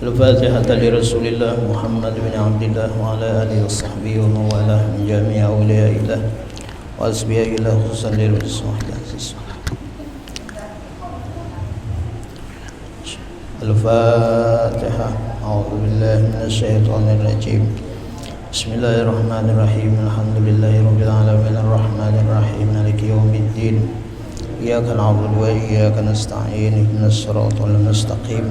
الفاتحة لرسول الله محمد بن عبد الله وعلى آله وصحبه ومن والاه من جميع أولياء الله وأصفياء الله خصوصا الفاتحة. أعوذ بالله من الشيطان الرجيم. بسم الله الرحمن الرحيم. الحمد لله رب العالمين الرحمن الرحيم مالك يوم الدين. إياك نعبد وإياك نستعين اهدنا الصراط المستقيم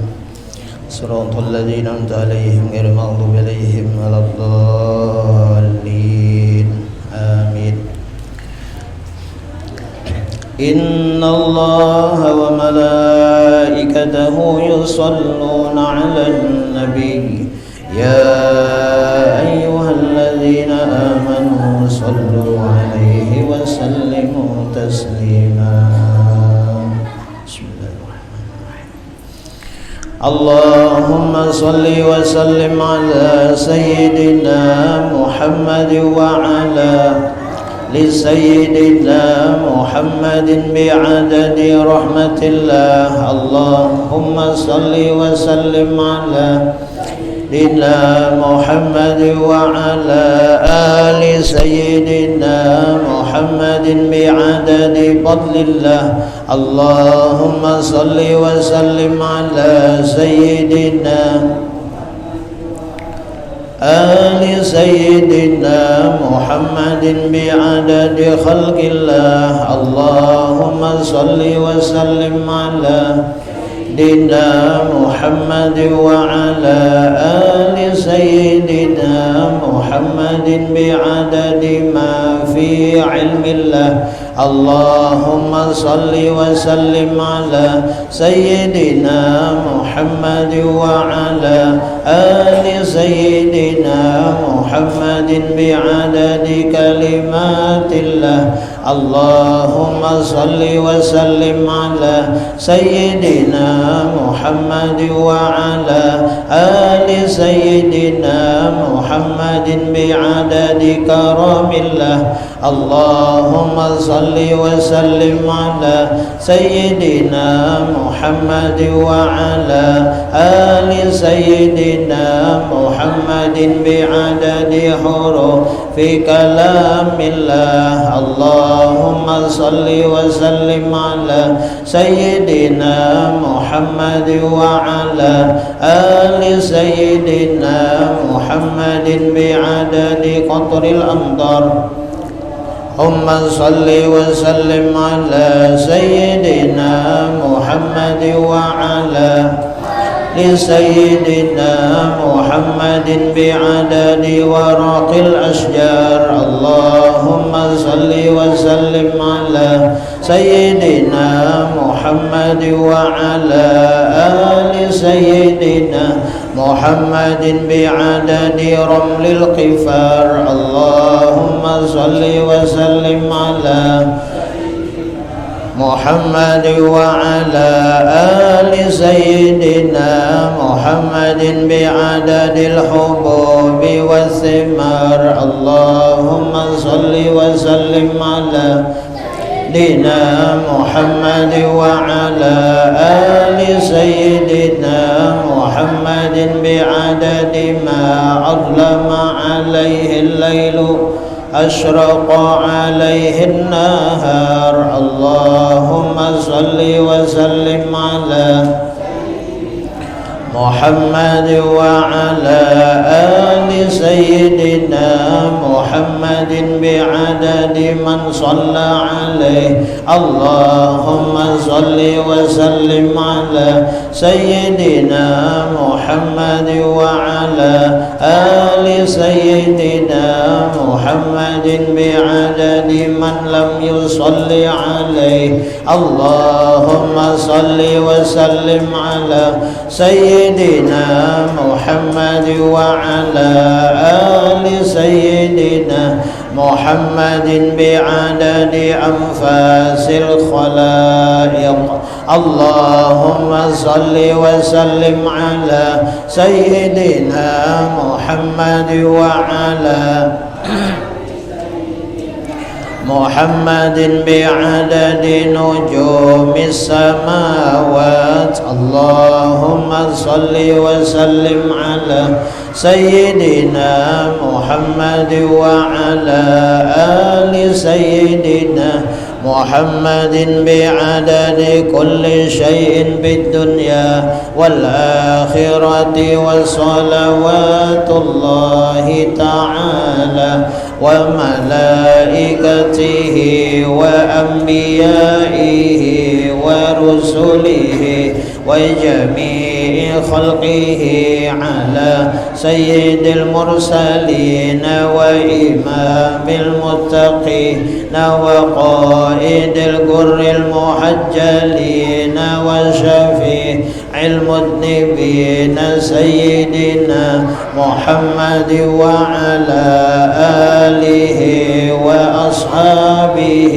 صراط الذين أنعمت عليهم غير المغضوب عليهم ولا الضالين آمين. إن الله وملائكته يصلون على النبي يا أيها الذين آمنوا صلوا عليه وسلموا تسليما. اللهم صل وسلم على سيدنا محمد وعلى لسيدنا محمد بعدد رحمة الله. اللهم صل وسلم على سيدنا محمد وعلى آل سيدنا محمد بعدد فضل الله. اللهم صل وسلم على سيدنا آل سيدنا محمد بعدد خلق الله. اللهم صل وسلم على سيدنا محمد وعلى آل سيدنا محمد بعدد ما في علم الله. اللهم صل وسلم على سيدنا محمد وعلى آل سيدنا محمد بعدد كلمات الله. اللهم صل وسلم على سيدنا محمد وعلى آل سيدنا محمد بعدد كرم الله. اللهم صل وسلم على سيدنا محمد وعلى آل سيدنا محمد بعدد حروف كلام الله. اللهم صل وسلم على سيدنا محمد وعلى آل سيدنا محمد بعدد قطر الأمطار. اللهم صل وسلم على سيدنا محمد وعلى لسيدنا محمد بعدد ورق الأشجار. اللهم صل وسلم على سيدنا محمد وعلى آل سيدنا محمد بعدد رمل القفار. اللهم صل وسلم على محمد وعلى آل سيدنا محمد بعدد الحبوب والثمار. اللهم صل وسلم على سيدنا محمد وعلى آل سيدنا محمد بعدد ما أظلم عليه الليل أشرق عليه النهار. اللهم صل وسلم على محمد وعلى آل سيدنا محمد بعدد من صلى عليه. اللهم صل وسلم على سيدنا محمد وعلى آل سيدنا محمد بعدد من لم يصل عليه. اللهم صل وسلم على سيدنا محمد وعلى آل سيدنا محمد بعدد أنفاس الخلائق. اللهم صل وسلم على سيدنا محمد وعلى محمد بعدد نجوم السماوات اللهم صل وسلم على سيدنا محمد وعلى آل سيدنا محمد بعدد كل شيء بالدنيا والآخرة وصلوات الله تعالى وملائكته وأنبيائه ورسله وجميع خلقه على سيد المرسلين وإمام المتقين وقائد الغر المحجلين وشفيع المذنبين سيدنا محمد وعلى آله وأصحابه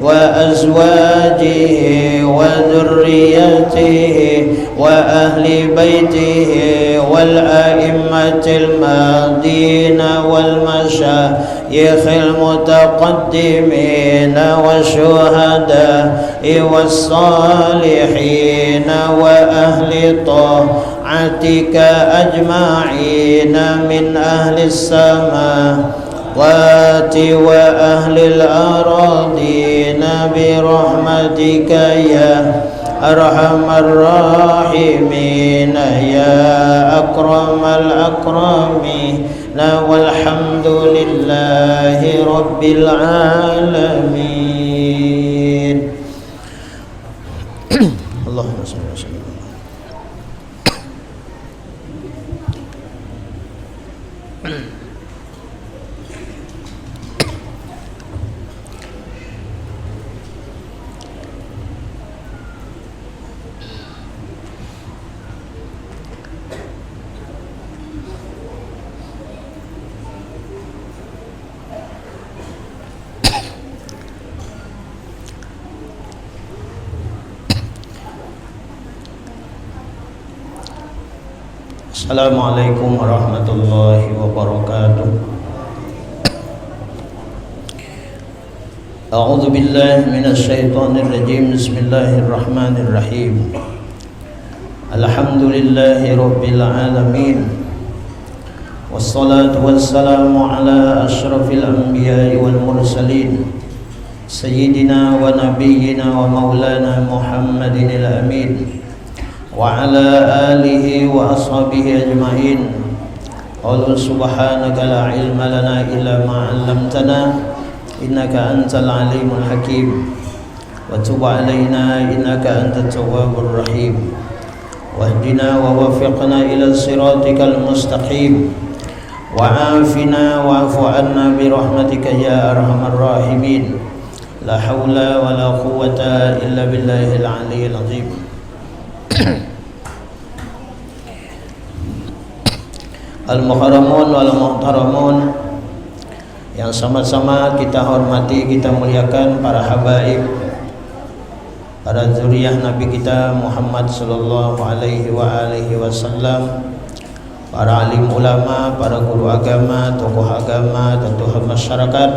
وأزواجه وذريته وأهل بيته والأئمة الماضين والمشايخ المتقدمين والشهداء والصالحين وأهل طاعتك أجمعين من أهل السماوات وأهل الأراضين برحمتك يا أرحم الراحمين يا أكرم الأكرمين والحمد لله رب العالمين. اللهم صل وسلم. Assalamualaikum warahmatullahi wabarakatuh. A'udzu billahi minasy syaithanir rajim. Bismillahirrahmanirrahim. Alhamdulillahi rabbil alamin. Wassalatu wassalamu ala asyrafil anbiya'i wal mursalin sayyidina wa nabiyyina wa maulana Muhammadinil amin wa ala alihi wa ashabihi ajma'in. Qalu subhanaka la ilma lana illa ma 'allamtana innaka antal alimul hakim wa tub 'alaina innaka antat tawwabur rahim wahdina wa waffiqna ila siratikal mustaqim wa afina wa'fu 'anna bi rahmatika ya arhamar rahimin. La haula wa la quwwata illa billahil aliyyil azim. Al-muharamun wal muhtaramun yang sama-sama kita hormati, kita muliakan para habaib, para zuriyah Nabi kita Muhammad sallallahu alaihi wa alihi wasallam, para alim ulama, para guru agama, tokoh agama, tokoh masyarakat,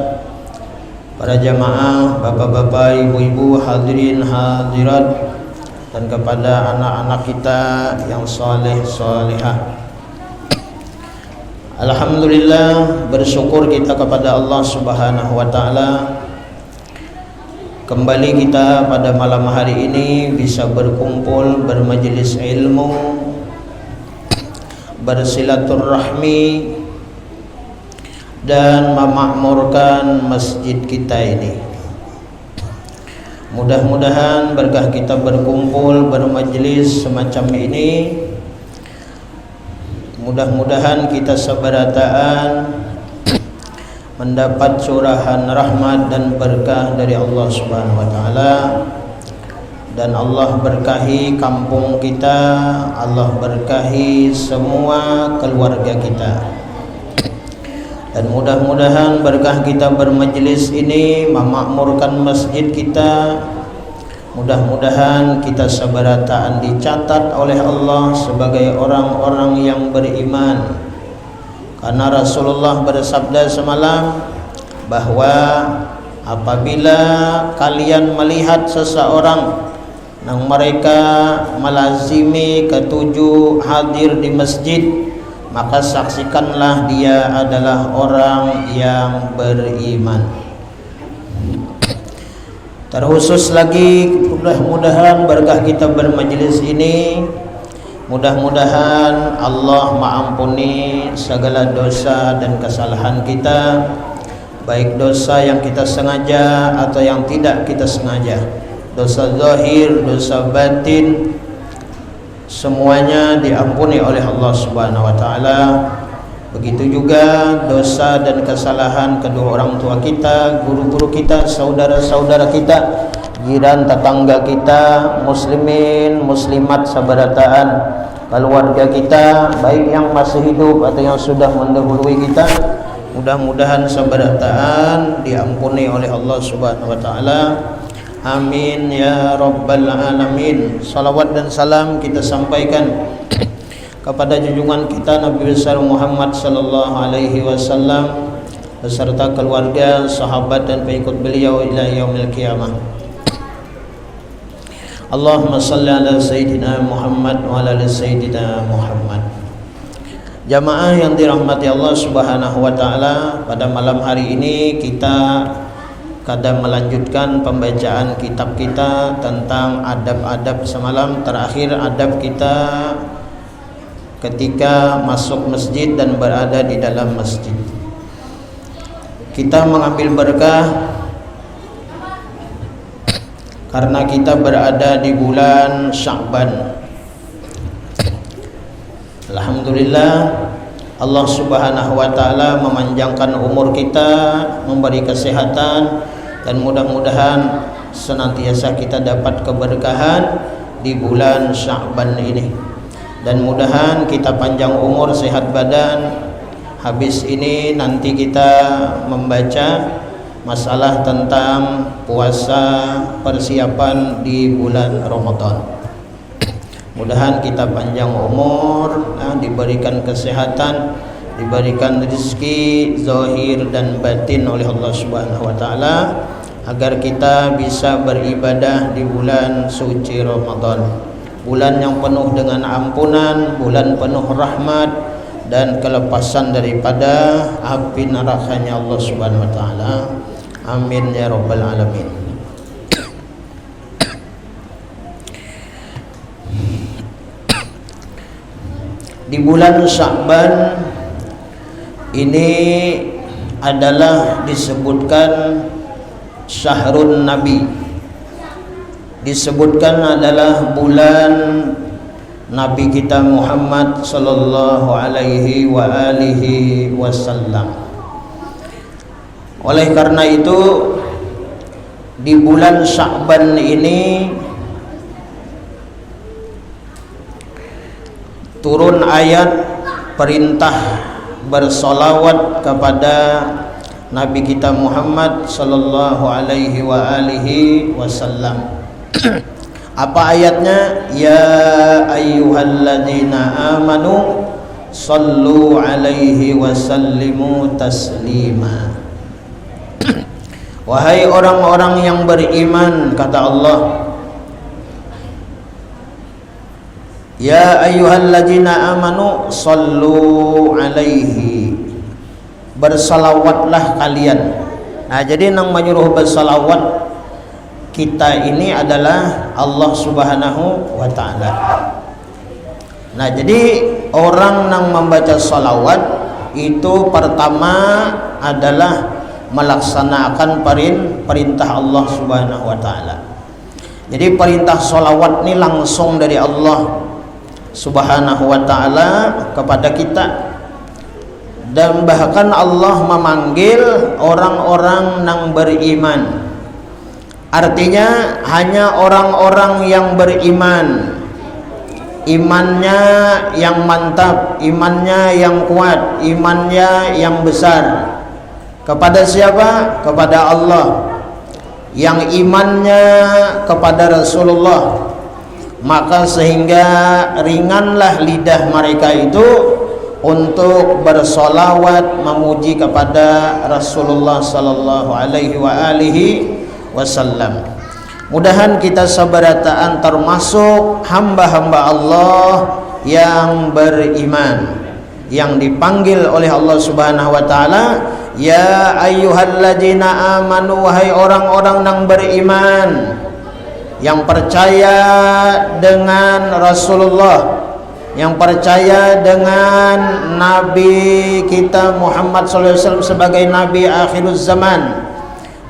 para jamaah, bapak-bapak, ibu-ibu, hadirin hadirat, dan kepada anak-anak kita yang saleh salihah. Alhamdulillah, bersyukur kita kepada Allah Subhanahu wa taala. Kembali kita pada malam hari ini bisa berkumpul, bermajelis ilmu, bersilaturahmi, dan memakmurkan masjid kita ini. Mudah-mudahan berkah kita berkumpul, bermajelis semacam ini, mudah-mudahan kita seberataan mendapat curahan rahmat dan berkah dari Allah Subhanahu wa taala, dan Allah berkahi kampung kita, Allah berkahi semua keluarga kita, dan mudah-mudahan berkah kita bermajelis ini memakmurkan masjid kita. Mudah-mudahan kita seberataan dicatat oleh Allah sebagai orang-orang yang beriman. Karena Rasulullah bersabda semalam bahwa apabila kalian melihat seseorang yang mereka melazimi ketujuh hadir di masjid, maka saksikanlah dia adalah orang yang beriman. Terkhusus lagi, mudah-mudahan berkah kita bermajlis ini, mudah-mudahan Allah mengampuni segala dosa dan kesalahan kita, baik dosa yang kita sengaja atau yang tidak kita sengaja, dosa zahir, dosa batin, semuanya diampuni oleh Allah Subhanahu wa taala. Begitu juga dosa dan kesalahan kedua orang tua kita, guru-guru kita, saudara-saudara kita, jiran tetangga kita, muslimin, muslimat sabarataan, keluarga kita, baik yang masih hidup atau yang sudah mendahului kita. Mudah-mudahan sabarataan diampuni oleh Allah Subhanahu wa taala. Amin ya rabbal alamin. Salawat dan salam kita sampaikan kepada junjungan kita Nabi besar Muhammad sallallahu alaihi wasallam beserta keluarga, sahabat dan pengikut beliau ila yaumil qiyamah. Allahumma salli ala sayyidina Muhammad wa ala ali sayyidina Muhammad. Jamaah yang dirahmati Allah Subhanahu wa taala, pada malam hari ini kita kadang melanjutkan pembacaan kitab kita tentang adab-adab semalam. Terakhir adab kita ketika masuk masjid dan berada di dalam masjid. Kita mengambil berkah karena kita berada di bulan Sya'ban. Alhamdulillah, Allah Subhanahu wa taala memanjangkan umur kita, memberi kesehatan, dan mudah-mudahan senantiasa kita dapat keberkahan di bulan Sya'ban ini. Dan mudahan kita panjang umur, sehat badan. Habis ini nanti kita membaca masalah tentang puasa persiapan di bulan Ramadan. Mudahan kita panjang umur, diberikan kesehatan, diberikan rezeki zahir dan batin oleh Allah Subhanahu wa taala, agar kita bisa beribadah di bulan suci Ramadan. Bulan yang penuh dengan ampunan, bulan penuh rahmat dan kelepasan daripada api nerakanya Allah Subhanahu wa taala. Amin ya rabbal alamin. Di bulan Sya'ban ini adalah disebutkan Syahrun Nabi, disebutkan adalah bulan Nabi kita Muhammad sallallahu alaihi wa alihi wasallam. Oleh karena itu di bulan Sya'ban ini turun ayat perintah bersolawat kepada Nabi kita Muhammad sallallahu alaihi wa alihi wasallam. Apa ayatnya? Ya ayyuhalladzina amanu sallu alaihi wa sallimu taslima. Wahai orang-orang yang beriman, kata Allah, ya ayyuhalladzina amanu sallu alaihi, bersalawatlah kalian. Nah, jadi nang menyuruh bersalawat kita ini adalah Allah Subhanahu wa ta'ala. Nah, jadi orang yang membaca salawat itu pertama adalah melaksanakan perintah Allah Subhanahu wa ta'ala. Jadi perintah salawat ini langsung dari Allah Subhanahu wa ta'ala kepada kita. Dan bahkan Allah memanggil orang-orang yang beriman. Artinya hanya orang-orang yang beriman, imannya yang mantap, imannya yang kuat, imannya yang besar. Kepada siapa? Kepada Allah. Yang imannya kepada Rasulullah, maka sehingga ringanlah lidah mereka itu untuk bersolawat memuji kepada Rasulullah sallallahu alaihi wasallam. Mudahan kita sabarataan termasuk hamba-hamba Allah yang beriman, yang dipanggil oleh Allah Subhanahu wa taala, ya ayyuhalladzina amanu, wahai orang-orang yang beriman, yang percaya dengan Rasulullah, yang percaya dengan Nabi kita Muhammad SAW sebagai Nabi akhiruz zaman,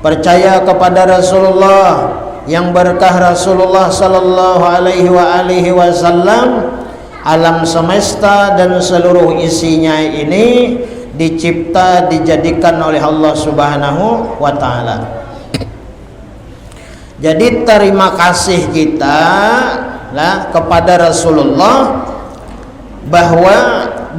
percaya kepada Rasulullah yang berkah Rasulullah sallallahu alaihi wasallam. Alam semesta dan seluruh isinya ini dicipta, dijadikan oleh Allah Subhanahu wa taala. Jadi terima kasih kita lah kepada Rasulullah, bahwa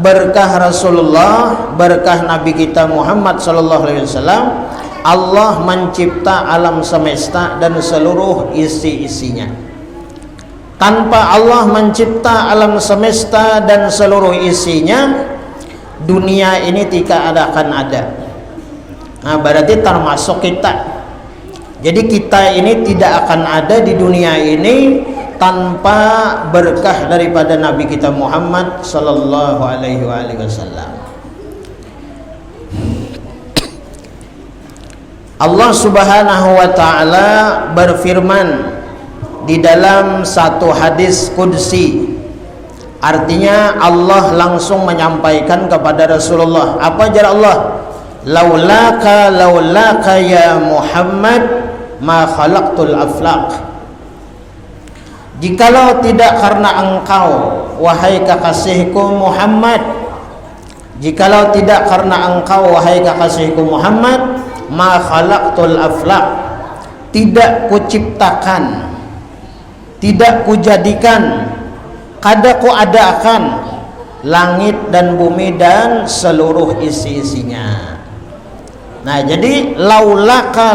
berkah Rasulullah, berkah Nabi kita Muhammad sallallahu alaihi wasallam, Allah mencipta alam semesta dan seluruh isi-isinya. Tanpa Allah mencipta alam semesta dan seluruh isinya, dunia ini tidak akan ada. Nah, berarti termasuk kita. Jadi kita ini tidak akan ada di dunia ini tanpa berkah daripada Nabi kita Muhammad sallallahu alaihi wasallam. Allah Subhanahu wa taala berfirman di dalam satu hadis qudsi. Artinya Allah langsung menyampaikan kepada Rasulullah, apa jar Allah? Laulaka ya Muhammad ma khalaqtul aflaq. Jikalau tidak karena engkau wahai kekasihku Muhammad, jikalau tidak karena engkau wahai kekasihku Muhammad, ma khalaqtul aflaq, tidak kuciptakan, tidak kujadikan, kada kuadakan langit dan bumi dan seluruh isi-isinya. Nah, jadi laulaka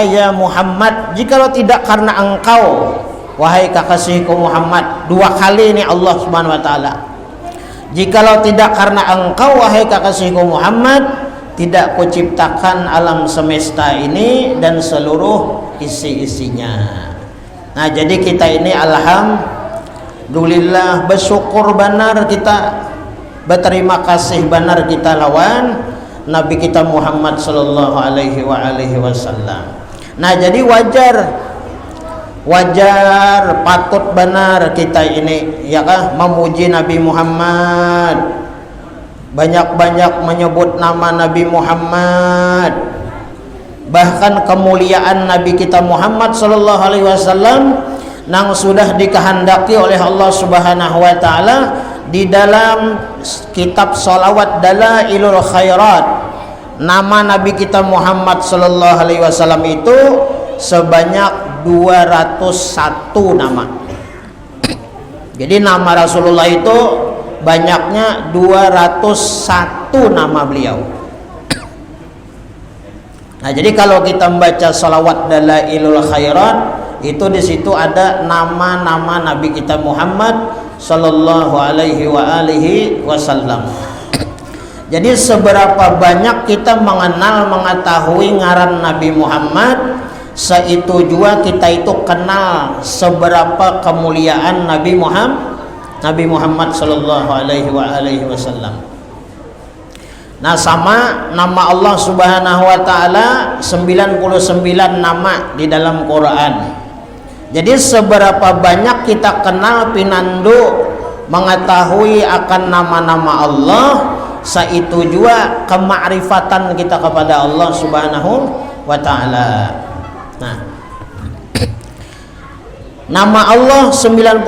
ya Muhammad, jikalau tidak karena engkau wahai kekasihku Muhammad, dua kali ini Allah Subhanahu wa taala. Jikalau tidak karena engkau wahai kekasihku Muhammad, tidak kuciptakan alam semesta ini dan seluruh isi-isinya. Nah, jadi kita ini alhamdulillah bersyukur benar, kita berterima kasih benar kita lawan Nabi kita Muhammad sallallahu alaihi wasallam. Nah, jadi wajar patut benar kita ini ya kah memuji Nabi Muhammad, banyak-banyak menyebut nama Nabi Muhammad, bahkan kemuliaan Nabi kita Muhammad sallallahu alaihi wasallam yang sudah dikehendaki oleh Allah Subhanahu wa taala di dalam kitab salawat Dalailul Khairat. Nama Nabi kita Muhammad sallallahu alaihi wasallam itu sebanyak 201 nama. Jadi nama Rasulullah itu banyaknya 201 nama beliau. Nah, jadi kalau kita membaca salawat Dalailul Khairat, itu di situ ada nama-nama Nabi kita Muhammad sallallahu alaihi wasallam. Jadi seberapa banyak kita mengenal, mengetahui ngaran Nabi Muhammad, seitu juga kita itu kenal seberapa kemuliaan Nabi Muhammad sallallahu alaihi wasallam. Nah, sama nama Allah Subhanahu wa taala 99 nama di dalam Quran. Jadi seberapa banyak kita kenal pinandu mengetahui akan nama-nama Allah, seitu juga kemakrifatan kita kepada Allah Subhanahu wa taala. Nah, nama Allah 99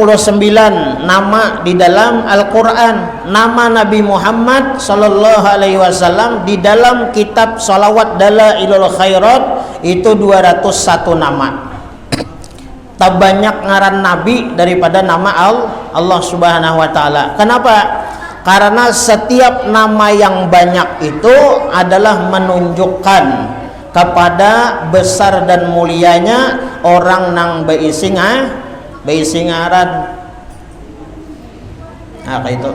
nama di dalam Al-Quran. Nama Nabi Muhammad sallallahu alaihi wasallam di dalam kitab salawat Dalailul Khairat itu 201 nama. Tak banyak ngaran Nabi daripada nama Allah Subhanahu wa taala. Kenapa? Karena setiap nama yang banyak itu adalah menunjukkan kepada besar dan mulianya orang nang beisi ngaran. Nah, itu.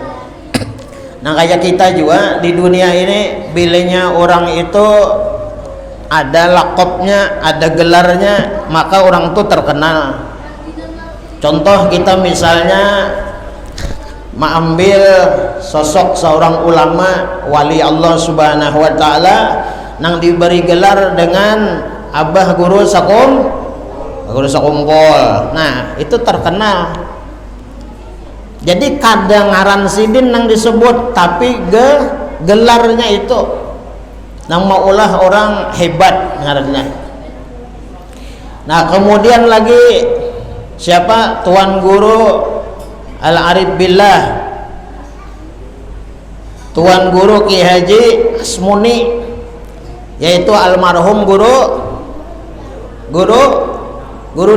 Nah kayak kita juga di dunia ini, bilanya orang itu ada lakopnya, ada gelarnya, maka orang itu terkenal. Contoh kita misalnya mengambil sosok seorang ulama wali Allah Subhanahu wa taala nang diberi gelar dengan Abah Guru Sakumpul. Nah, itu terkenal. Jadi kadang ngaran sidin nang disebut, tapi gelarnya itu nang maulah orang hebat ngarannya. Nah, kemudian lagi siapa? Tuan Guru Al-Arif Billah, Tuan Guru Ki Haji Asmuni, yaitu almarhum guru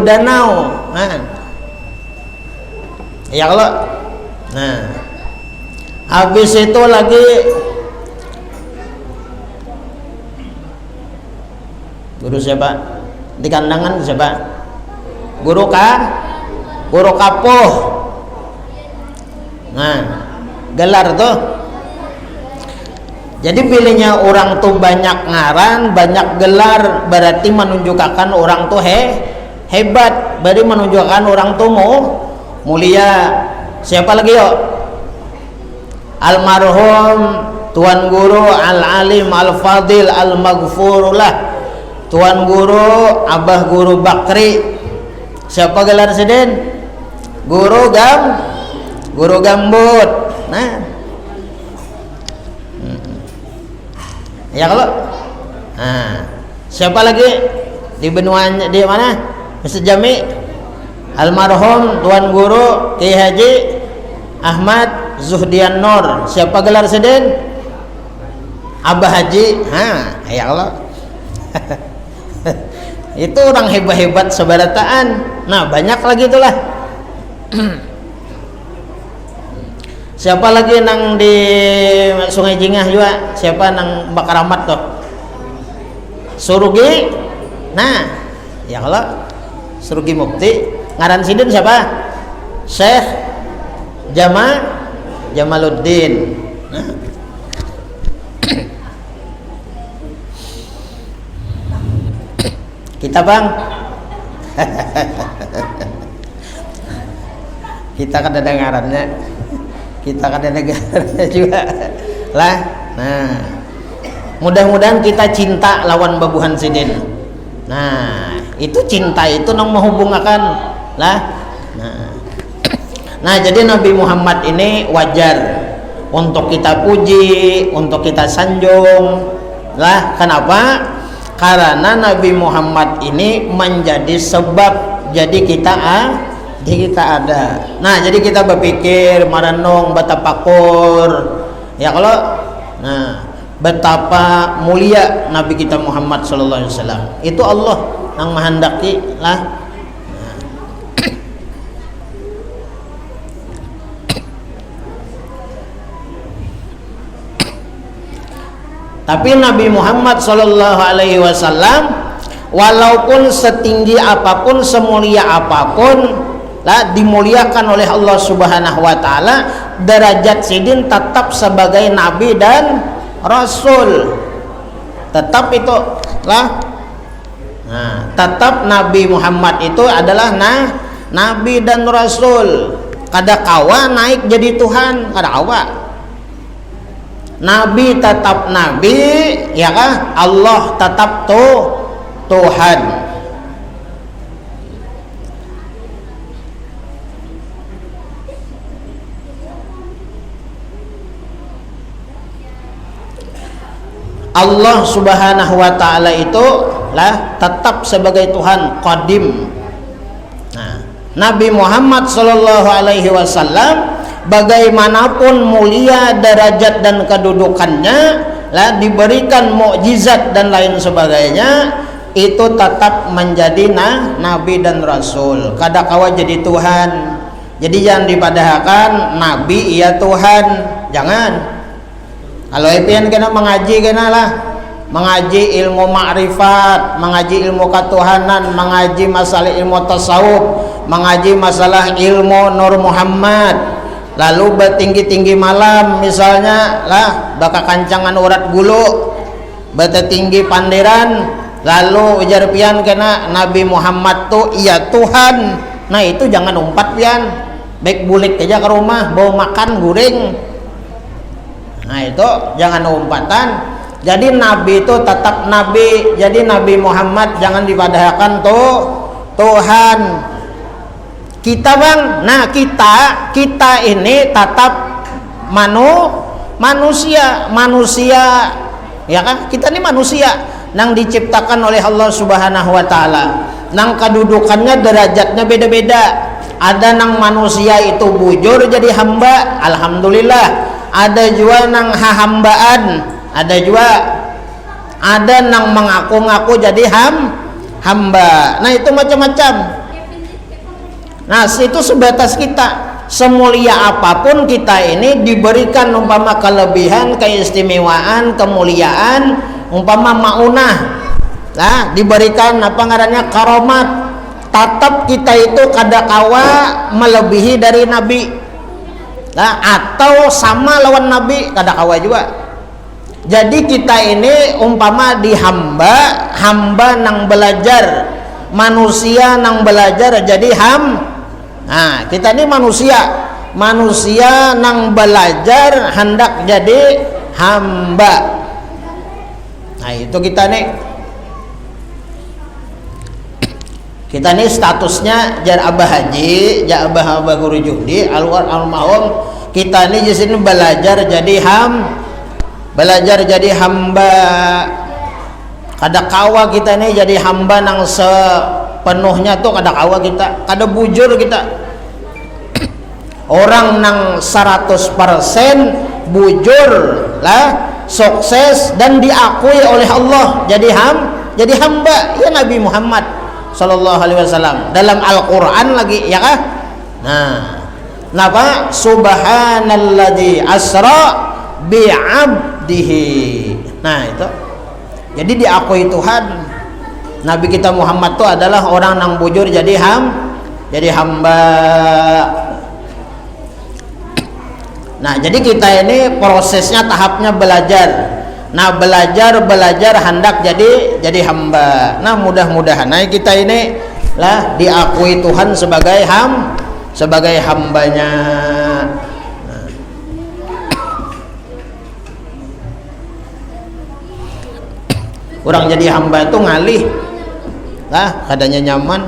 Danau. Nah, ya Allah. Nah, habis itu lagi guru siapa? Di kandangan siapa? Guru Kapuh. Nah, gelar tuh. Jadi pilihnya orang tuh banyak ngaran, banyak gelar, berarti menunjukkan orang tuh hebat, berarti menunjukkan orang tuh mulia. Siapa lagi yuk? Almarhum Tuan Guru Al-Alim Al-Fadil Al-Maghfurullah, Tuan Guru Abah Guru Bakri. Siapa gelar sidin? Guru Gambut. Nah, ya kalau siapa lagi di benua di mana? Masjid Jami, almarhum Tuan Guru Ki Haji Ahmad Zuhdian Nur. Siapa gelar sidin? Abah Haji. Ya Allah. Itu orang hebat-hebat sebarataan. Nah, banyak lagi itulah. Siapa lagi nang di Sungai Jingah juga? Siapa nang Bakaramat tuh? Surugi. Nah, ya Allah, Surugi Mufti. Ngaran sidin siapa? Syekh Jamaluddin. Nah. Kita bang, kita kan ada ngarannya, kita kan ada negaranya juga lah. Nah, mudah-mudahan kita cinta lawan babuhan sidin. Nah, itu cinta itu nang menghubungkan lah. Nah, jadi Nabi Muhammad ini wajar untuk kita puji, untuk kita sanjung lah. Kenapa? Karena Nabi Muhammad ini menjadi sebab jadi kita ada. Nah, jadi kita berpikir, merenung, bertafakur, ya kalau, nah, betapa mulia Nabi kita Muhammad Sallallahu Alaihi Wasallam. Itu Allah yang menghendaki lah. Nah. Tapi Nabi Muhammad Sallallahu Alaihi Wasallam, walaupun setinggi apapun, semulia apapun, lah dimuliakan oleh Allah Subhanahu Wa Taala, derajat sidin tetap sebagai Nabi dan Rasul. Tetap itu lah. Nah, tetap Nabi Muhammad itu adalah Nabi dan Rasul. Kada kawa naik jadi Tuhan, kada kawa. Nabi tetap Nabi, ya kan? Allah tetap Tuhan. Allah Subhanahu wa Ta'ala itu lah tetap sebagai Tuhan qadim. Nah, Nabi Muhammad Sallallahu Alaihi Wasallam bagaimanapun mulia derajat dan kedudukannya, lah diberikan mukjizat dan lain sebagainya, itu tetap menjadi Nabi dan Rasul. Kada kawa jadi Tuhan. Jadi jangan dipadahkan Nabi iya Tuhan, jangan. Kalau epian kena mengaji kena lah, mengaji ilmu ma'rifat, mengaji ilmu ketuhanan, mengaji masalah ilmu tasawuf, mengaji masalah ilmu Nur Muhammad, lalu betinggi-tinggi malam misalnya lah baka kancangan urat gulu bete tinggi panderan lalu ujar pian kena Nabi Muhammad tuh iya Tuhan. Nah itu jangan umpat pian, baik bulik aja ke rumah bawa makan guring. Nah itu jangan umpatan. Jadi Nabi itu tetap Nabi. Jadi Nabi Muhammad jangan dipadahkan tuh Tuhan kita bang. Nah kita ini tetap manusia ya kan, kita ini manusia yang diciptakan oleh Allah Subhanahu wa taala. Nang kedudukannya derajatnya beda-beda. Ada nang manusia itu bujur jadi hamba, alhamdulillah. Ada juga nang hambaan, ada juga ada nang mengaku-ngaku jadi hamba. Nah itu macam-macam. Nah itu sebatas kita. Semulia apapun kita ini diberikan umpama kelebihan, keistimewaan, kemuliaan, umpama maunah, nah diberikan apa ngarannya karomat. Tetap kita itu kadakawa melebihi dari Nabi, nah atau sama lawan Nabi kadakawa juga. Jadi kita ini umpama di hamba nang belajar, manusia nang belajar jadi nah kita ini manusia nang belajar hendak jadi hamba. Nah itu kita nih statusnya jar abah haji, jar abah guru judi almarhum. Kita ini di sini belajar jadi hamba. Kadakawa kita ini jadi hamba nang sepenuhnya tuh kadakawa kita, kada bujur kita. Orang nang 100% bujur lah, sukses dan diakui oleh Allah jadi hamba ya Nabi Muhammad sallallahu alaihi wasallam dalam Al-Qur'an lagi ya kah. Nah, napa subhanalladzi asra bi'abdihi. Nah, itu. Jadi diakui Tuhan. Nabi kita Muhammad itu adalah orang nang bujur jadi hamba. Nah, jadi kita ini prosesnya tahapnya belajar. Nah, belajar hendak jadi hamba. Nah, mudah-mudahan kita ini lah diakui Tuhan sebagai hambanya. Nah. Orang jadi hamba itu ngalih. Lah, kadanya nyaman.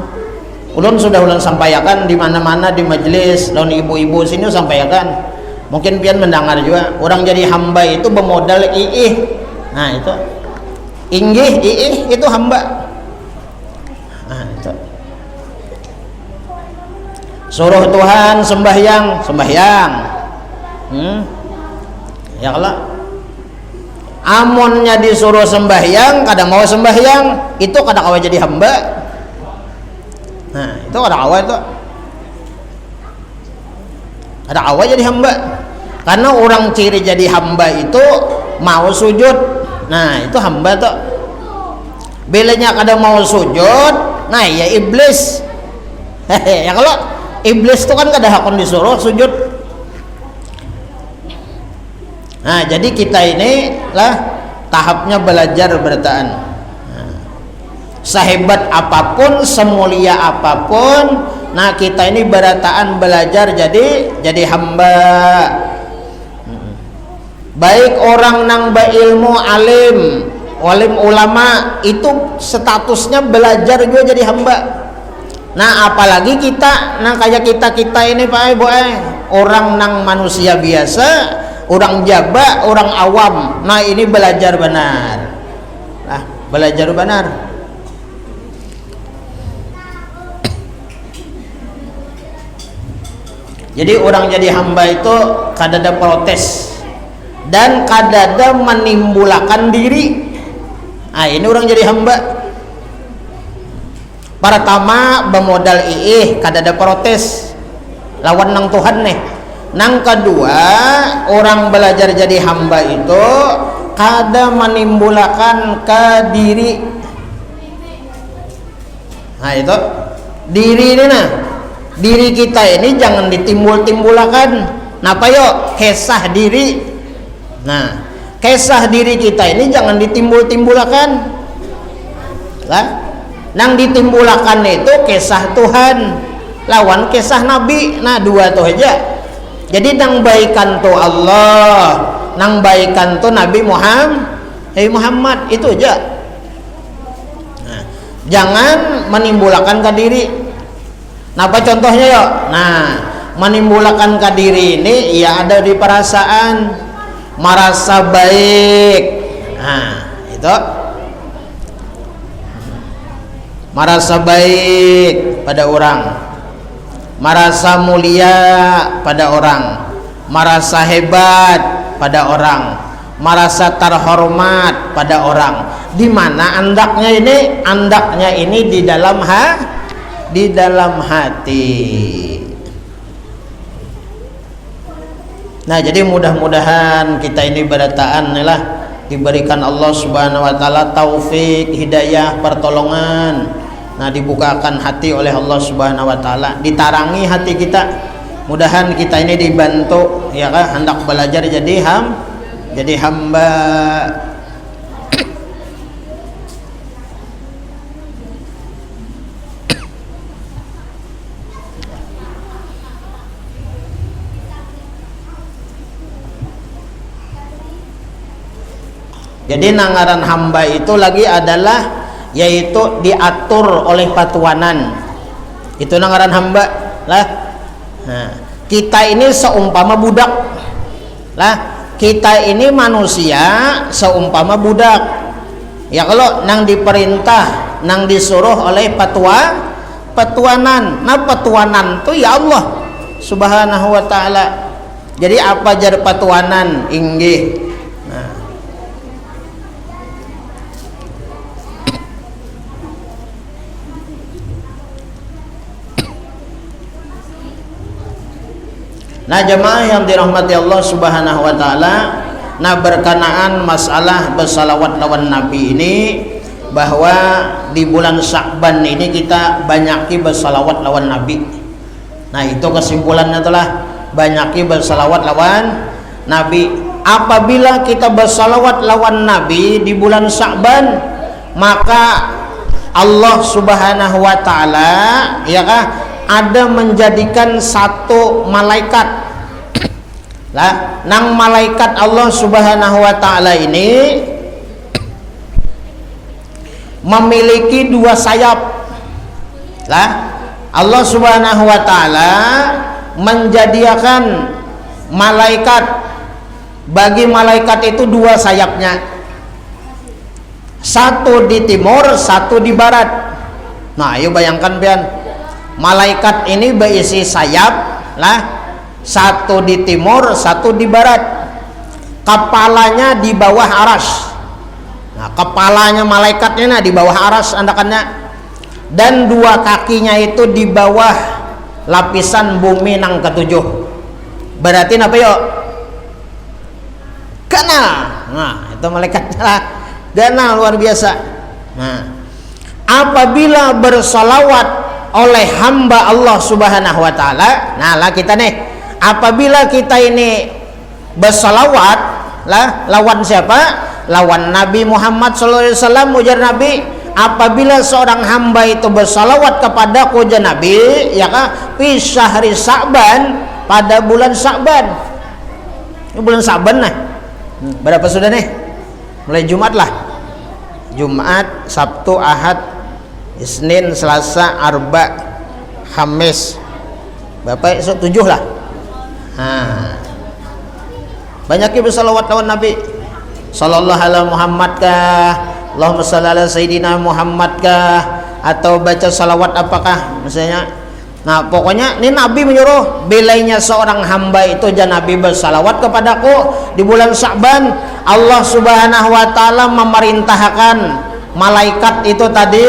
Ulun sudah sampaikan di mana-mana di majelis, lawan ibu-ibu sini sampaikan. Mungkin pian mendengar juga orang jadi hamba itu bermodal iih. Nah itu inggih iih itu hamba. Nah itu suruh Tuhan sembahyang ya kalau amonnya disuruh sembahyang kada mau sembahyang itu kada kawa jadi hamba. Nah itu kada kawa itu kada kawa jadi hamba. Karena orang ciri jadi hamba itu mau sujud. Nah itu hamba tuh. Belanya kada mau sujud, nah ya iblis. Ya kalau iblis itu kan kada hakon disuruh sujud. Nah jadi kita ini lah tahapnya belajar bertaan. Nah, sehebat apapun, semulia apapun, nah kita ini berataan belajar jadi hamba. Baik orang nang berilmu alim ulama itu statusnya belajar juga jadi hamba. Nah apalagi kita nang kayak kita ini Pak Ibu orang nang manusia biasa, orang jaba, orang awam. Nah ini belajar benar. Nah belajar benar. Jadi orang jadi hamba itu kadada protes dan kadada menimbulkan diri. Nah ini orang jadi hamba. Pertama bermodal kadada protes lawan nang Tuhan nih. Nang kedua orang belajar jadi hamba itu kada menimbulkan ke diri. Nah itu diri ini diri kita ini jangan ditimbul-timbulakan. Napa yo kesah diri. Nah, kesah diri kita ini jangan ditimbul-timbulakan lah. Nang ditimbulakan itu kesah Tuhan lawan kesah Nabi. Nah, dua tuh aja. Jadi nang baikan tuh Allah, nang baikan tuh Nabi Muhammad itu aja. Nah, jangan menimbulkan ke diri. Napa contohnya yo? Nah, menimbulkan ke diri ini ya ada di perasaan merasa baik. Nah, itu merasa baik pada orang, merasa mulia pada orang, merasa hebat pada orang, merasa terhormat pada orang. Di mana andaknya ini di dalam hati. Nah, jadi mudah-mudahan kita ini berataan lah diberikan Allah Subhanahu wa taala taufik, hidayah, pertolongan. Nah, dibukakan hati oleh Allah Subhanahu wa taala, ditarangi hati kita. Mudahan kita ini dibantu ya kan, hendak belajar jadi hamba. Jadi nangaran hamba itu lagi adalah yaitu diatur oleh patuanan. Itu nangaran hamba lah. Nah, kita ini seumpama budak lah. Kita ini manusia seumpama budak. Ya kalau nang diperintah, nang disuruh oleh patuanan. Nah, patuanan tuh ya Allah Subhanahu wa taala. Jadi apa jar patuanan inggih. Nah, jemaah yang dirahmati Allah Subhanahu wa taala, nah berkenaan masalah bersalawat lawan Nabi ini, bahwa di bulan Sya'ban ini kita banyaki bersalawat lawan Nabi. Nah, itu kesimpulannya adalah banyaki bersalawat lawan Nabi. Apabila kita bersalawat lawan Nabi di bulan Sya'ban, maka Allah Subhanahu wa taala ya kah ada menjadikan satu malaikat lah. Nang malaikat Allah Subhanahu wa taala ini memiliki dua sayap lah. Allah Subhanahu wa taala menjadikan malaikat, bagi malaikat itu dua sayapnya, satu di timur, satu di barat. Nah, ayo bayangkan pian, malaikat ini berisi sayap lah, satu di timur, satu di barat. Kepalanya di bawah aras. Nah, kepalanya malaikatnya di bawah aras andakannya, dan dua kakinya itu di bawah lapisan bumi nang ketujuh. Berarti apa yuk? Ganal. Nah, itu malaikatnya lah, ganal luar biasa. Nah, apabila bersalawat oleh hamba Allah Subhanahu wa taala, nah lah kita nih, apabila kita ini bersalawat lah lawan siapa? Lawan Nabi Muhammad SAW. Ujar Nabi, apabila seorang hamba itu bersalawat kepada ujar Nabi ya kah fi syahri Sya'ban, pada bulan Sya'ban. Ini bulan Sya'ban nah. Berapa sudah nih? Mulai Jumat lah. Jumat, Sabtu, Ahad, Isnin, Selasa, Arba, Khamis, Bapak esok 7 lah. Nah, banyaknya bersalawat lawan Nabi Sallallahu alaihi Muhammad kah, Allahumma shalli ala Sayyidina Muhammad kah, atau baca salawat apakah misalnya. Nah, pokoknya ini Nabi menyuruh belainya seorang hamba itu jangan Nabi bersalawat kepadaku di bulan Sya'ban. Allah Subhanahu wa taala memerintahkan malaikat itu tadi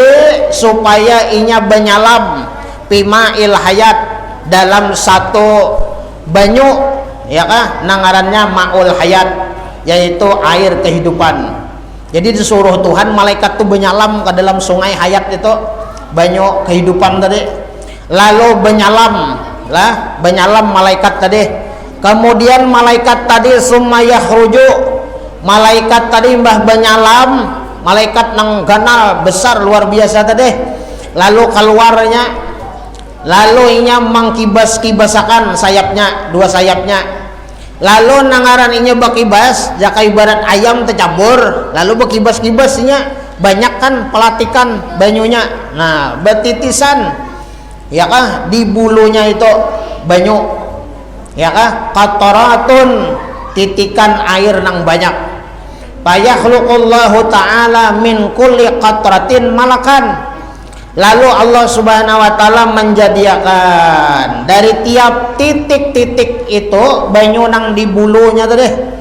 supaya inya benyalam pima'il hayat, dalam satu banyu ya kah nangarannya ma'ul hayat, yaitu air kehidupan. Jadi disuruh Tuhan malaikat tuh benyalam ke dalam sungai hayat itu, banyu kehidupan tadi. Lalu benyalam lah, benyalam malaikat tadi Kemudian malaikat tadi summa yakhruju, malaikat tadi mbah banyalam, malaikat nang ganal besar luar biasa tadi, lalu keluarnya, lalu inya mangkibas-kibasakan sayapnya, dua sayapnya, lalu nangaran inya bakibas jaka ibarat ayam tercampur, lalu bakibas-kibasnya banyak kan pelatikan banyunya, nah betitisan ya kah di bulunya itu banyu ya kah, qataratun titikan air nang banyak. Fayakhluqullahu ta'ala min kulli qatratin malakan, lalu Allah subhanahu wa ta'ala menjadikan dari tiap titik-titik itu banyu nang di bulunya tadi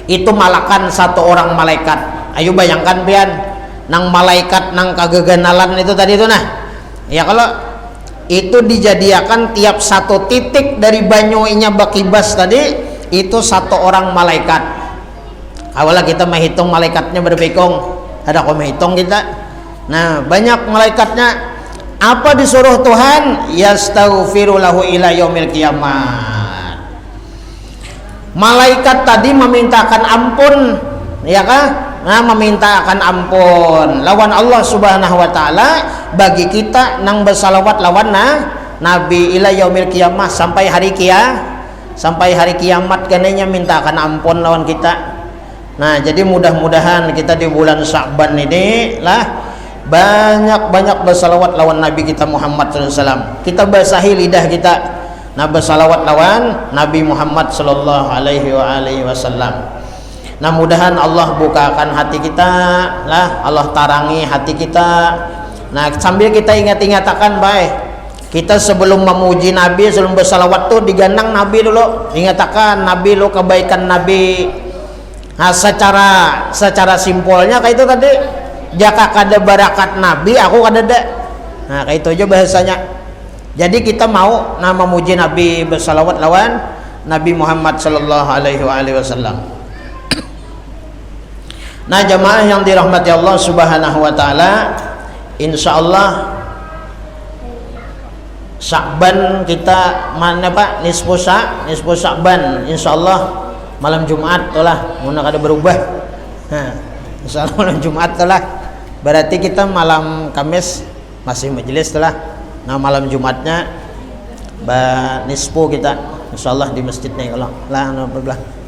itu malakan satu orang malaikat. Ayo bayangkan pian nang malaikat nang kageganalan itu tadi itu, nah ya kalau itu dijadikan tiap satu titik dari banyunya bakibas tadi itu satu orang malaikat. Awalnya kita menghitung malaikatnya berbekong, ada kok menghitung kita. Nah banyak malaikatnya. Apa disuruh Tuhan? Yastaghfiru lahu ila yaumil kiamat. Malaikat tadi memintakan ampun, ya kah? Nah memintakan ampun lawan Allah subhanahu wa ta'ala bagi kita nang bersalawat lawan Nabi ila yaumil kiamah, sampai hari kiamat kenanya mintakan ampun lawan kita. Nah jadi mudah-mudahan kita di bulan Sya'ban ini lah banyak-banyak bersalawat lawan Nabi kita Muhammad SAW. Kita basahi lidah kita, nah bersalawat lawan Nabi Muhammad SAW. Nah mudahan Allah bukakan hati kita lah, Allah tarangi hati kita. Nah sambil kita ingat-ingatakan baik, kita sebelum memuji Nabi, sebelum bersalawat tuh digandang Nabi dulu, ingatakan Nabi lo, kebaikan Nabi. Nah secara simpulnya kayak itu tadi, jaka kada barakat Nabi aku kada ada. Nah kayak itu aja bahasanya. Jadi kita mau memuji Nabi, bersalawat lawan Nabi Muhammad sallallahu alaihi wasallam. Nah jamaah yang dirahmati Allah subhanahu wa ta'ala, insyaallah Sya'ban kita mana pak, nisfu Sya'ban insyaallah malam Jumat tolah, muna kada berubah. Nah, insyaallah malam Jumat tolah, berarti kita malam Kamis masih majelis tolah. Nah malam Jumatnya nisfu kita insyaallah di masjidnya Allah lah belah.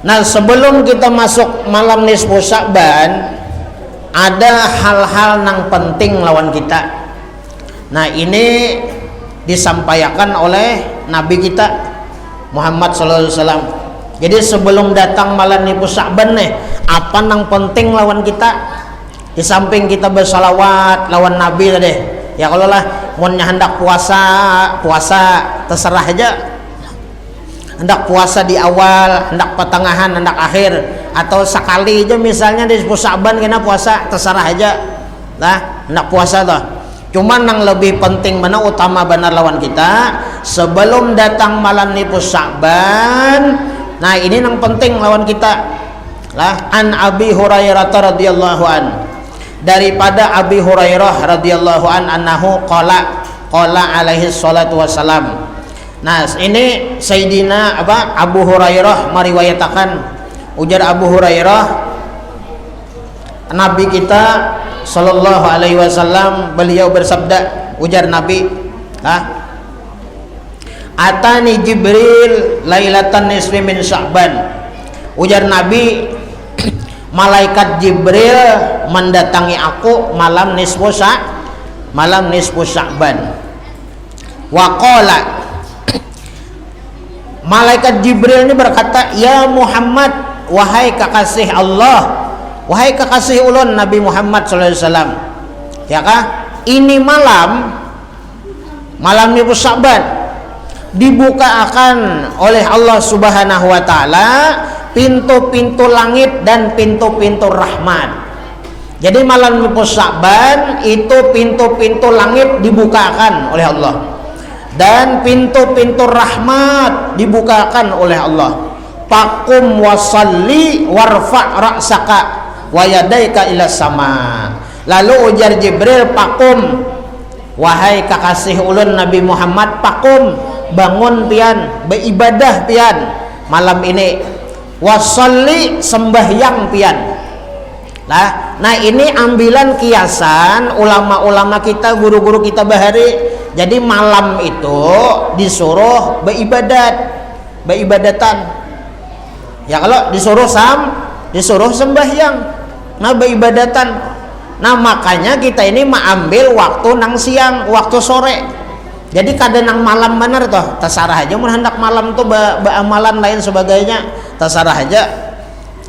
Nah sebelum kita masuk malam nisfu Sya'ban, ada hal-hal yang penting lawan kita. Nah ini disampaikan oleh Nabi kita Muhammad SAW. Jadi sebelum datang malam nisfu Sya'ban nih, apa yang penting lawan kita? Di samping kita bersalawat lawan Nabi tadi, ya kalau lah mau hendak puasa terserah aja. Hendak puasa di awal, hendak pertengahan, hendak akhir, atau sekali aja misalnya di Sya'ban kena puasa, terserah aja lah, hendak puasa tuh. Cuman yang lebih penting mana, utama benar lawan kita sebelum datang malam nisfu Sya'ban. Nah ini yang penting lawan kita lah. An Abi Hurairah radhiyallahu an, daripada Abi Hurairah radhiyallahu an annahu qala alaihi salatu wassalam. Nah ini Sayyidina Abu Hurairah meriwayatakan, ujar Abu Hurairah, Nabi kita sallallahu alaihi wasallam beliau bersabda, ujar Nabi, atani Jibril lailatan nisfi min Sya'ban, ujar Nabi, malaikat Jibril mendatangi aku malam nisfu Sya'ban. Wa qala, malaikat Jibril ini berkata, ya Muhammad, wahai kekasih Allah, wahai kekasih ulun Nabi Muhammad SAW, ya kah, ini malam nisfu Sya'ban dibuka akan oleh Allah subhanahu wa ta'ala pintu-pintu langit dan pintu-pintu rahmat. Jadi malam nisfu Sya'ban itu pintu-pintu langit dibukakan oleh Allah dan pintu-pintu rahmat dibukakan oleh Allah. Faqum wasalli warfa' ra'saka wa yadaika ila sama. Lalu ujar Jibril, faqum, wahai kekasih ulun Nabi Muhammad, faqum, bangun pian, beribadah pian malam ini. Wasolli, sembahyang pian. Nah ini ambilan kiasan ulama-ulama kita, guru-guru kita bahari. Jadi malam itu disuruh beribadatan. Ya kalau disuruh sembahyang, nah beribadatan. Nah makanya kita ini mengambil waktu nang siang, waktu sore. Jadi kadang nang malam bener toh, terserah aja mun hendak malam tuh beramalan lain sebagainya, terserah aja.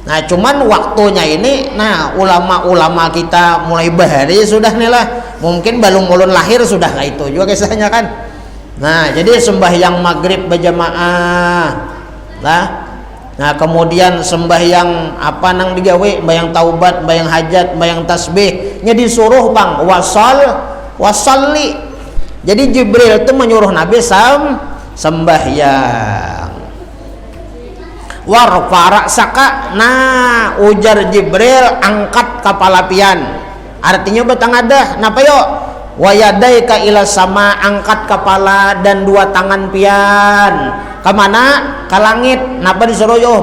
Nah cuman waktunya ini, nah ulama-ulama kita mulai bahari sudah nih lah, mungkin balung ulun lahir sudah lah itu juga kisahnya kan. Nah jadi sembahyang maghrib berjamaah lah. Nah kemudian sembahyang apa nang digawe, bayang taubat, bayang hajat, bayang tasbih nya disuruh bang wasalli. Jadi Jibril itu menyuruh Nabi sembahyang. Warfa ra'saka, nah ujar Jibril angkat kepala pian. Artinya betang ada napa yo? Wayadaika ila sama, angkat kepala dan dua tangan pian. Kemana? Ke langit. Napa disuruh yo?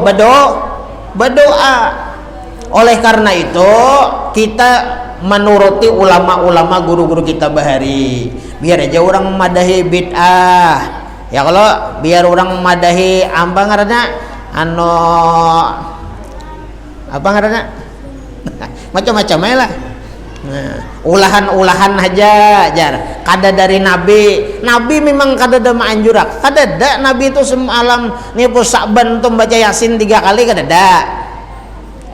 Berdoa. Oleh karena itu kita menuruti ulama-ulama guru-guru kita bahari. Biar aja orang memadahi bid'ah. Ya kalau biar orang memadahi apa ngaranna? Apa ngaranna? Macam-macam ya lah. Nah, ulahan-ulahan aja jar. Kada dari Nabi memang kada ada anjurak. Kada ada Nabi itu semalam nih pos Sa'ban tuh baca Yasin 3 kali, kada ada.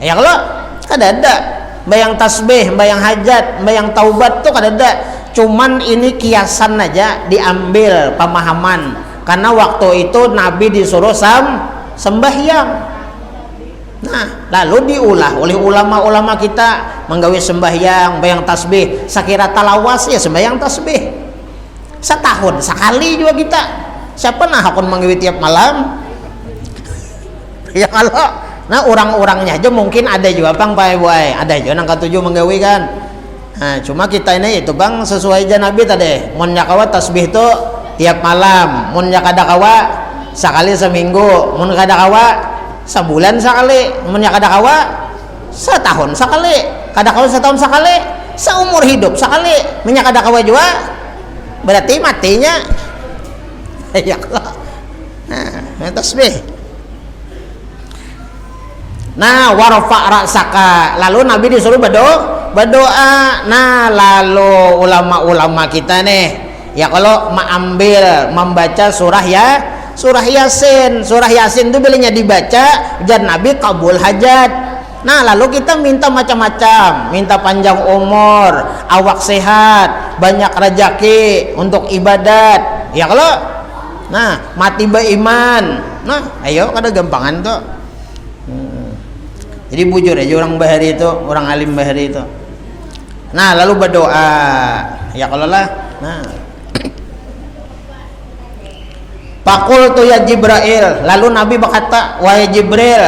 Ya kalau kada ada. Bayang tasbih, bayang hajat, bayang taubat tuh kada ada. Cuman ini kiasan aja diambil pemahaman. Karena waktu itu Nabi disuruh sembahyang. Nah, lalu diulah oleh ulama-ulama kita menggawe sembahyang, bayang tasbih. Sakira talawas ya sembahyang tasbih. Setahun sekali juga kita. Siapa nah akun menggawe tiap malam? Ya kalau nah orang-orangnya aja mungkin ada juga bang pai ada juga nang ketujuh menggawe kan. Nah, cuma kita ini itu bang sesuai aja Nabi tadi. Mun kawa tasbih itu tiap malam, mun kada kawa sekali seminggu, mun kada kawa sebulan sekali, mun kada kawa setahun sekali, kada kawa setahun sekali, seumur hidup sekali, mun kada kawa juga berarti matinya. Ya Allah. Nah, tasbih. Nah, warfa ra'saka, lalu Nabi disuruh berdoa. Nah, lalu ulama-ulama kita nih, ya kalau membaca surah Yasin. Surah Yasin itu bilanya dibaca dan Nabi kabul hajat. Nah, lalu kita minta macam-macam, minta panjang umur, awak sehat, banyak rezeki untuk ibadat. Ya kalau nah, mati beriman. Nah, ayo kada gampangan tuh. Jadi bujur aja orang bahari itu, orang alim bahari itu. Nah, lalu berdoa. Ya kalau lah. Nah. Faqultu ya Jibril, lalu Nabi berkata, wahai Jibril,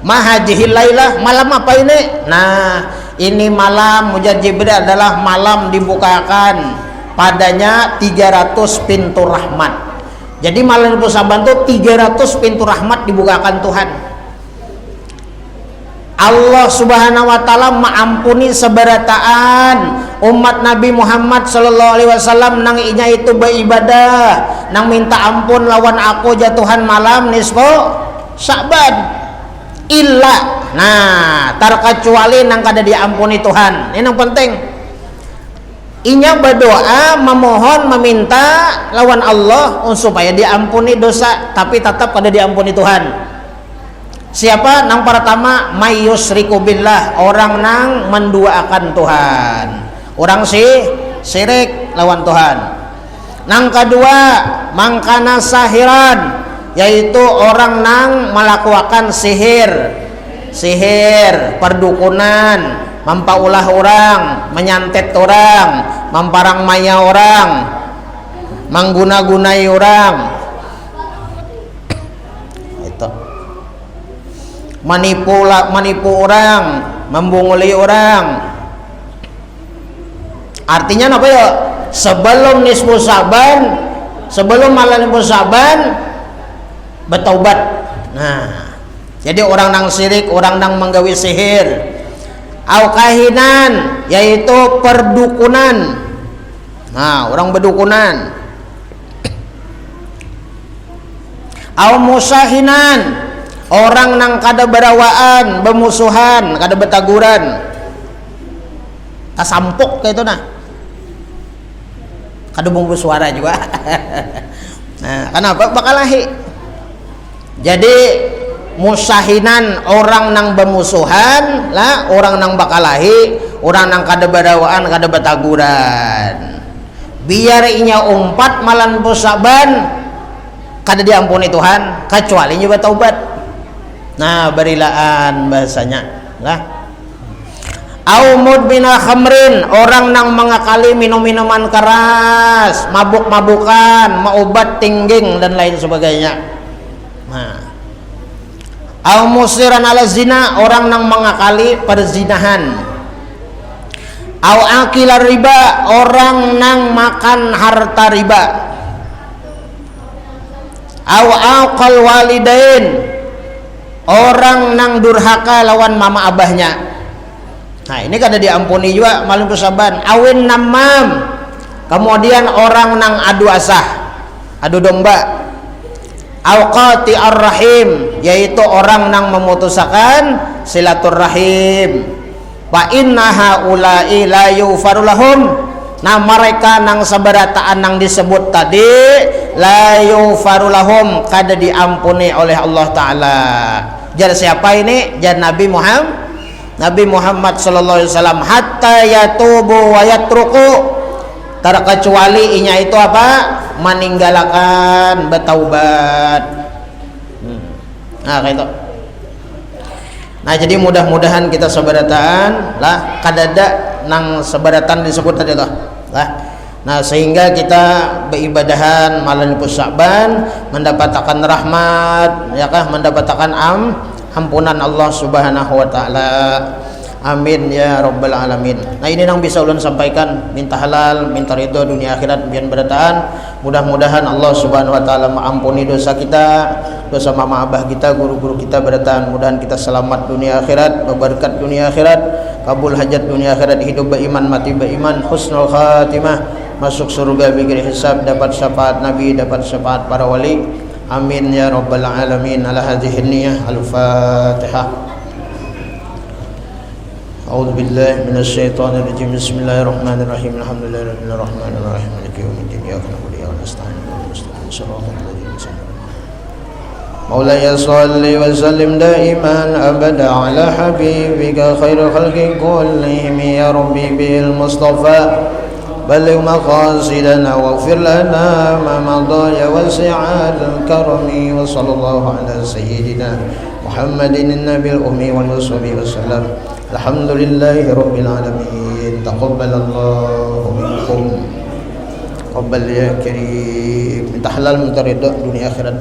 ma hadhil lailah, malam apa ini? Nah, ini malam ujar Jibril adalah malam dibukakan padanya 300 pintu rahmat. Jadi malam itu Saban tuh 300 pintu rahmat dibukakan Tuhan. Allah Subhanahu wa taala mengampuni seberataan umat Nabi Muhammad sallallahu alaihi wasallam nang inya itu beribadah, nang minta ampun lawan aku jatuhan malam nisfu Sya'ban. Illa, nah terkecuali nang kada diampuni Tuhan. Ini yang penting. Inya berdoa, memohon, meminta lawan Allah supaya diampuni dosa, tapi tetap kada diampuni Tuhan. Siapa? Nang pertama mayyusriku billah, orang nang menduakan Tuhan, orang syirik lawan Tuhan. Nang kedua mangkana sahiran, yaitu orang nang melakukan sihir, perdukunan, mempaulah orang, menyantet orang, memparang maya orang, mengguna-gunai orang. Menipu orang, membunguli orang. Artinya apa ya? Sebelum nisfu Sya'ban sebelum malam Sa'ban bertaubat. Nah, jadi orang nang syirik, orang nang menggawe sihir, au kahinan, yaitu perdukunan. Nah, orang berdukunan. Au musahinan, orang nang kada berawaan, bermusuhan, kada betaguran. Kasampuk kayak itu nah. Kada bungkus suara juga. Nah, kenapa bakalahi? Jadi musahinan orang nang bermusuhan lah, orang nang bakalahi, orang nang kada berawaan, kada betaguran. Biar inya umpat malam Sa'ban kada diampuni Tuhan kecuali nyoba taubat. Nah, berilaan bahasanya lah. Au mudmina khamrin, orang nang mengakali minum-minuman keras, mabuk-mabukan, maubat tingging dan lain sebagainya. Nah, au musiran ala zina, orang nang mengakali perzinahan. Au akilar riba, orang nang makan harta riba. Au aqal walidain, orang nang durhaka lawan mama abahnya. Nah, ini kada diampuni juga malam Sa'ban. Awin namam, kemudian orang nang adu asah, adu domba. Au qati ar-rahim, yaitu orang nang memutusakan silaturrahim. Wa inna haula'i la yughfaru lahum, nah mereka nang sabarataan nang disebut tadi la yughfaru lahum, kada diampuni oleh Allah Ta'ala. Jar siapa ini? Jar Nabi Muhammad sallallahu alaihi wasallam, hatta yatubu wa yatruku, terkecuali inya itu apa? Meninggalkan bertaubat. Nah, kayak itu. Nah, jadi mudah-mudahan kita sabaratan lah kadada nang sabaratan disebut tadi lah. Nah, sehingga kita beribadahan malam Sa'ban mendapatkan rahmat, ya kah, mendapatkan ampunan Allah Subhanahu wa taala. Amin ya rabbal alamin. Nah, ini yang bisa ulun sampaikan, minta halal, minta ridho dunia akhirat biar berataan. Mudah-mudahan Allah Subhanahu wa taala mengampuni dosa kita, dosa mama abah kita, guru-guru kita berataan. Mudahan kita selamat dunia akhirat, berberkat dunia akhirat, kabul hajat dunia akhirat, hidup beriman, mati beriman, husnul khatimah, masuk surga bigri hisab, dapat syafaat Nabi, dapat syafaat para wali. Amin ya rabbal alamin. Ala hadhihi niyyah. Al-Fatihah. A'udzu billahi minasy syaithanir rajim. Bismillahirrahmanirrahim. Alhamdulillahirabbil alamin arrahmanirrahim maliki yaumiddin. Iyyaka na'budu wa iyyaka nasta'in. Ihdinas siratal ladzina an'amta 'alaihim. Maulaya shalli wa sallim daiman abada ala habibika khairil khalqi kullihim ya rabbi bil mustafa balligh maqasidana waghfir lana ma madha ya wasi'al karami wa sallallahu ala sayyidina Muhammadin nabiyil ummi wal washabihi wasallam. Alhamdulillahi rabbil alamin. Taqabbalallahu minkum. Qabbal ya karim. Minta halal, minta ridha dunia akhirat.